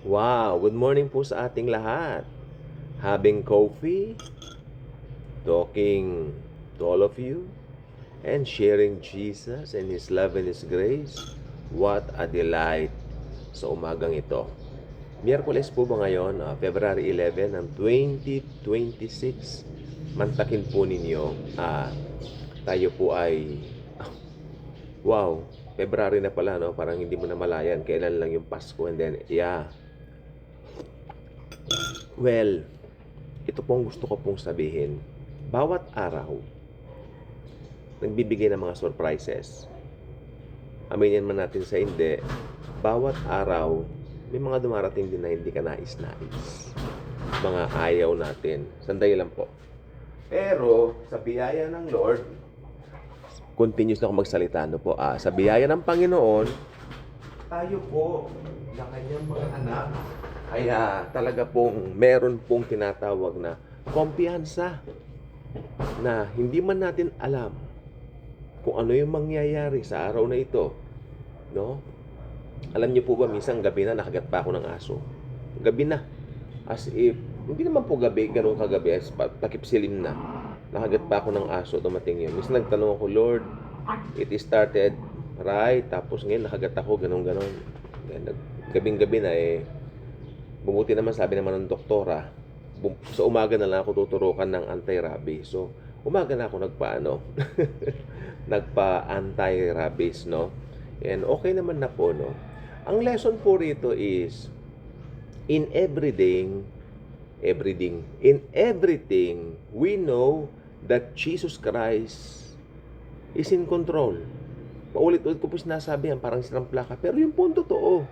Wow, good morning po sa ating lahat. Having coffee, talking to all of you, and sharing Jesus and His love and His grace. What a delight sa umagang ito. Miyerkules po ba ngayon, February 11 ng 2026? Mantakin po ninyo, tayo po ay, wow, February na pala, no? Parang hindi mo na malayan kailan lang yung Pasko. And then, yeah, well, ito pong gusto ko pong sabihin. Bawat araw, nagbibigay ng mga surprises. Aminin man natin sa hindi, bawat araw, may mga dumarating din na hindi ka nais-nais. Mga ayaw natin. Sandali lang po. Pero, sa biyaya ng Lord, continuous na ako magsalita, no po. Sa biyaya ng Panginoon, tayo po, na kanyang mga anak, ay talaga pong meron pong tinatawag na kumpiyansa na hindi man natin alam kung ano yung mangyayari sa araw na ito, no? Alam niyo po ba, minsan gabi na nakagat pa ako ng aso. Gabi na. As if, hindi naman po gabi, ganun kagabi, as takip silim na. Nakagat pa ako ng aso, dumating yun. Minsan nagtanong ako, Lord, it started right, tapos ngayon nakagat ako, ganun-ganon. Gabing-gabi na bumuti naman sabi naman ng doktora, sa umaga na lang ako tuturukan ng anti-rabies. So, umaga na ako nagpa-anti-rabies, no? And okay naman na po, no? Ang lesson po rito is, in everything, we know that Jesus Christ is in control. Paulit-ulit ko po sinasabi yan, parang sirang plaka. Pero yung punto totoo.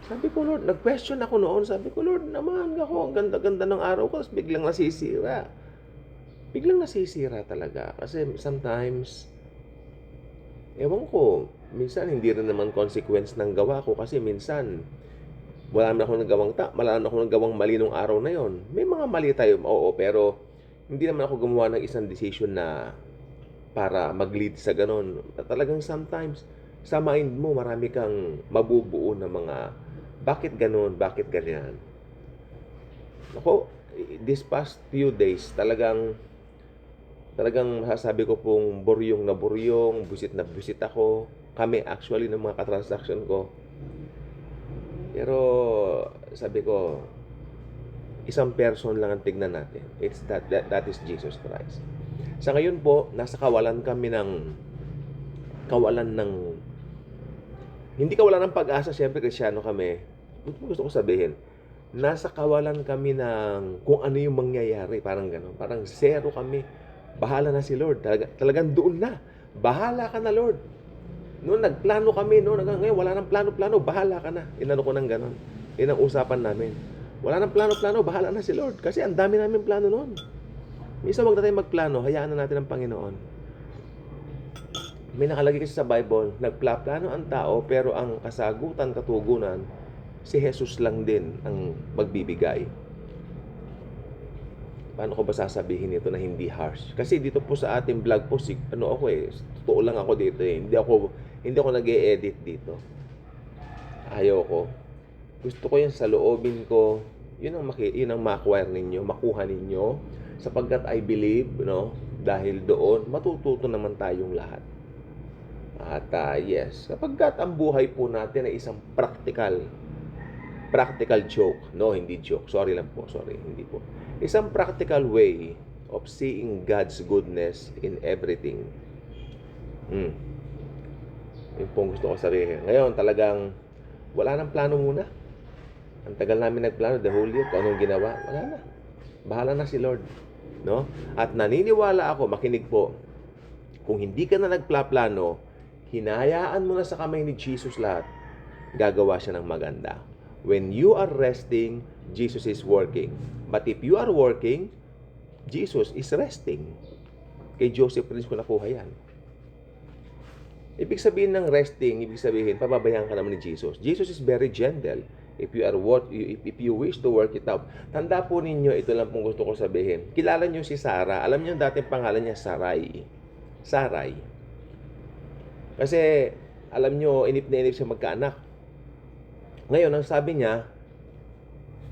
Sabi ko, Lord, nag-question ako noon. Sabi ko, Lord, naman ako, ang ganda-ganda ng araw ko, tapos biglang nasisira. Biglang nasisira talaga. Kasi sometimes, ewan ko, minsan hindi rin naman consequence ng gawa ko. Kasi minsan, wala na akong nagawang mali nung araw na yon. May mga mali tayo, oo, pero hindi naman ako gumawa ng isang decision na para mag-lead sa ganon. Talagang sometimes, sa mind mo, marami kang mabubuo na mga bakit ganon, bakit ganyan. Ako, this past few days, talagang masasabi ko pong buryong na buryong, busit na busit ako. Kami actually ng mga katransaction ko. Pero sabi ko, isang person lang ang tignan natin. It's that is Jesus Christ. Sa ngayon po, nasa kawalan kami ng hindi kawalan ng pag-asa, siyempre Kristiyano kami. Gusto ko sabihin, nasa kawalan kami ng kung ano yung mangyayari, parang gano'n. Parang zero kami. Bahala na si Lord. Talagang doon na. Bahala ka na, Lord. Noon nagplano kami, no? Ngayon wala nang plano-plano, bahala ka na. Inano ko ng gano'n. Yun ang usapan namin. Wala nang plano-plano, bahala na si Lord. Kasi ang dami namin plano noon. Minsan wag na tayong magplano, hayaan na natin ang Panginoon. May nakalagay kasi sa Bible, nagplaplano ang tao, pero ang kasagutan, katugunan, si Jesus lang din ang magbibigay. Paano ko ba sasabihin ito na hindi harsh? Kasi dito po sa ating vlog po, totoo lang ako dito eh. Hindi ako nag-e-edit dito. Ayaw ko. Gusto ko yan sa loobin ko. Yun ang ma-acquire ninyo, makuha ninyo. Sapagkat I believe, no, dahil doon, matututo naman tayong lahat. At yes, kapagkat ang buhay po natin ay isang practical joke. No, hindi joke. Sorry, hindi po. Isang practical way of seeing God's goodness in everything. Yung pong gusto ko sabihin. Ngayon, talagang wala nang plano muna. Ang tagal namin nagplano, the whole year, kung anong ginawa, wala na. Bahala na si Lord. No? At naniniwala ako, makinig po, kung hindi ka na nagplaplano, hinahayaan mo na sa kamay ni Jesus lahat, gagawa siya ng maganda. When you are resting, Jesus is working. But if you are working, Jesus is resting. Kay Joseph Prince ko nakuha yan. Ibig sabihin ng resting, pababayaan ka naman ni Jesus. Jesus is very gentle. If you wish to work it out. Tanda po ninyo, ito lang pong gusto ko sabihin. Kilala niyo si Sarah. Alam niyo dating pangalan niya Sarai. Kasi, alam nyo, inip na inip siya magkaanak. Ngayon, ang sabi niya,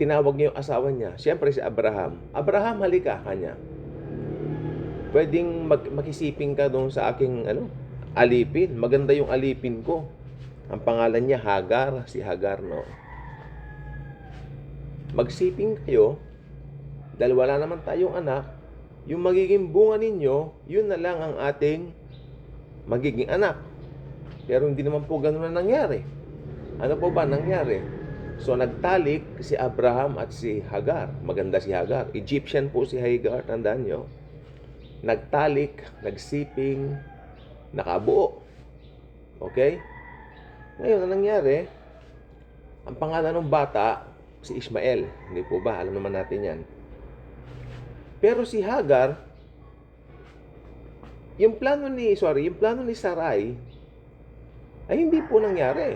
tinawag niya yung asawa niya. Siyempre si Abraham. Abraham, halika, kanya. Pwedeng makisiping ka doon sa aking alipin. Maganda yung alipin ko. Ang pangalan niya Hagar, si Hagar, no. Magsiping kayo dahil wala naman tayong anak. Yung magiging bunga ninyo, yun na lang ang ating magiging anak. Pero hindi naman po ganun na nangyari. Ano po ba nangyari? So nagtalik si Abraham at si Hagar. Maganda si Hagar. Egyptian po si Hagar, tandaan nyo. Nagtalik, nagsiping, nakabuo. Okay? Ngayon, ang nangyari, ang pangalan ng bata, si Ishmael. Hindi po ba? Alam naman natin yan. Pero si Hagar, yung plano ni Sarai, ay hindi po nangyari.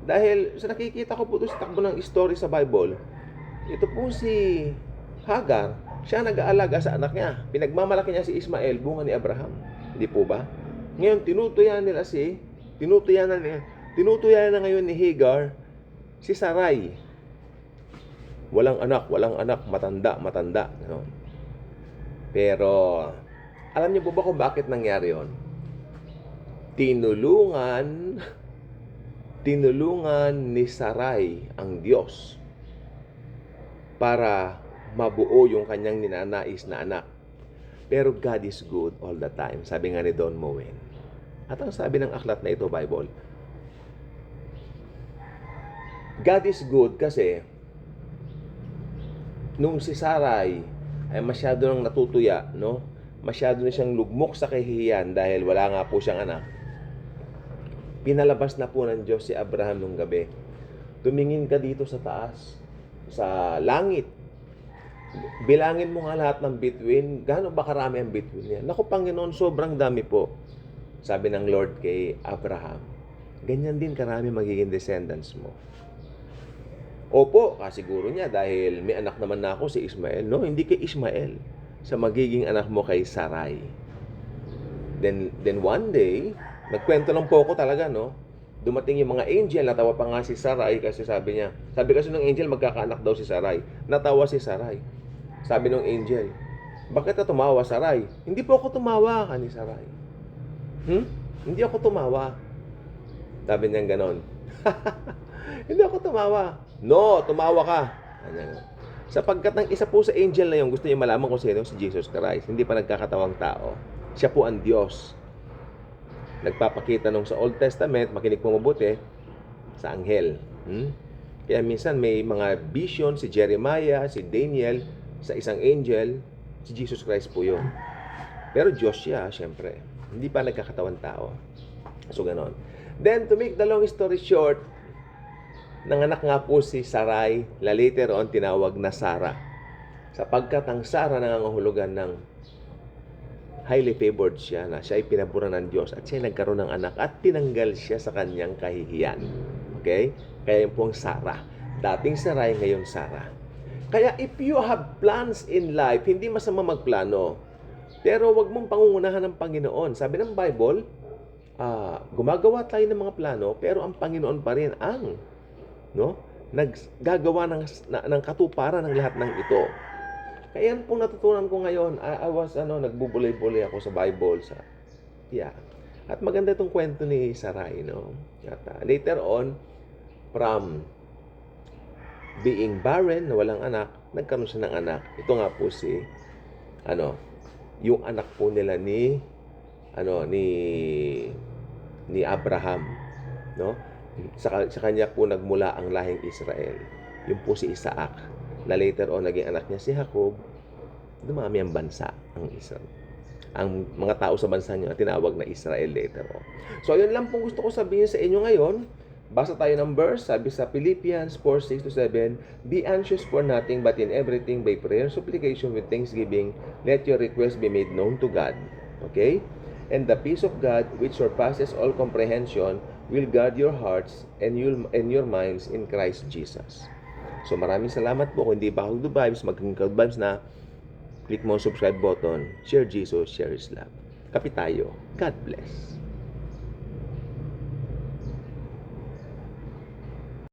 Dahil sa nakikita ko po ito sa takbo ng story sa Bible, ito po si Hagar, siya nag-aalaga sa anak niya. Pinagmamalaki niya si Ismael, bunga ni Abraham. Hindi po ba? Ngayon, tinutuyan na ngayon ni Hagar si Sarai. Walang anak, matanda. No? Pero, alam niyo po ba kung bakit nangyari yon? Tinulungan ni Sarai ang Diyos para mabuo yung kanyang ninanais na anak. Pero God is good all the time. Sabi nga ni Don Moen. At ang sabi ng aklat na ito, Bible, God is good kasi nung si Sarai ay masyado nang natutuya, no? Masyado na siyang lugmok sa kahihiyan dahil wala nga po siyang anak. Pinalabas na po ng Diyos si Abraham nung gabi. Tumingin ka dito sa taas, sa langit. Bilangin mo nga lahat ng bituin. Gaano ba karami ang bituin niya? Naku, Panginoon, sobrang dami po. Sabi ng Lord kay Abraham, ganyan din karami magiging descendants mo. Opo, kasiguro niya dahil may anak naman na ako si Ismael. No, hindi kay Ismael. Sa magiging anak mo kay Sarai. Then one day, nagkwento lang po ako talaga, no? Dumating yung mga angel, natawa pa nga si Sarai kasi sabi kasi ng angel, magkakaanak daw si Sarai. Natawa si Sarai. Sabi ng angel, bakit ka tumawa, Sarai? Hindi po ako tumawa, ni Sarai. Hindi ako tumawa. Sabi niya ganon. Hindi ako tumawa. No, tumawa ka. Sapagkat ng isa po sa angel na yun, gusto niya malaman kung sino si Jesus Christ. Hindi pa nagkakatawang tao. Siya po ang Diyos. Nagpapakita nung sa Old Testament, makinig po mabuti, sa anghel. Kaya minsan may mga vision si Jeremiah, si Daniel, sa isang angel, si Jesus Christ po yun. Pero Diyos siya, syempre. Hindi pa nagkakatawang tao. So, ganon. Then, to make the long story short, nanganak nga po si Sarai, later on tinawag na Sarah. Sapagkat ang Sarah nangangahulugan ng highly favored siya, na siya ay pinaburan ng Diyos at siya ay nagkaroon ng anak at tinanggal siya sa kanyang kahihiyan. Okay? Kaya yun po ang Sarah. Dating Sarai, ngayon Sarah. Kaya if you have plans in life, hindi masama magplano. Pero wag mong pangungunahan ng Panginoon. Sabi ng Bible, gumagawa tayo ng mga plano, pero ang Panginoon pa rin ang naggagawa ng katuparan ng lahat ng ito. Kaya yan pong natutunan ko ngayon. I was nagbubulay-bulay ako sa Bible. At maganda itong kwento ni Sarai, no? At later on, from being barren, na walang anak, nagkaroon siya ng anak. Ito nga po si, yung anak po nila ni Abraham, no? Sa kanya po nagmula ang lahing Israel. Yung po si Isaac, na later on naging anak niya si Jacob. Dumami ang bansa, ang Israel. Ang mga tao sa bansa niyo tinawag na Israel later on. So, yun lang pong gusto ko sabihin sa inyo ngayon. Basa tayo ng verse, sabi sa Philippians 4:6-7, be anxious for nothing, but in everything by prayer and supplication with thanksgiving, let your requests be made known to God. Okay? And the peace of God, which surpasses all comprehension, will guard your hearts and your minds in Christ Jesus. So maraming salamat po. Kung hindi ba Good Vibes, mag-Good Vibes na. Click mo ang subscribe button. Share Jesus, share His love. Kapit tayo. God bless.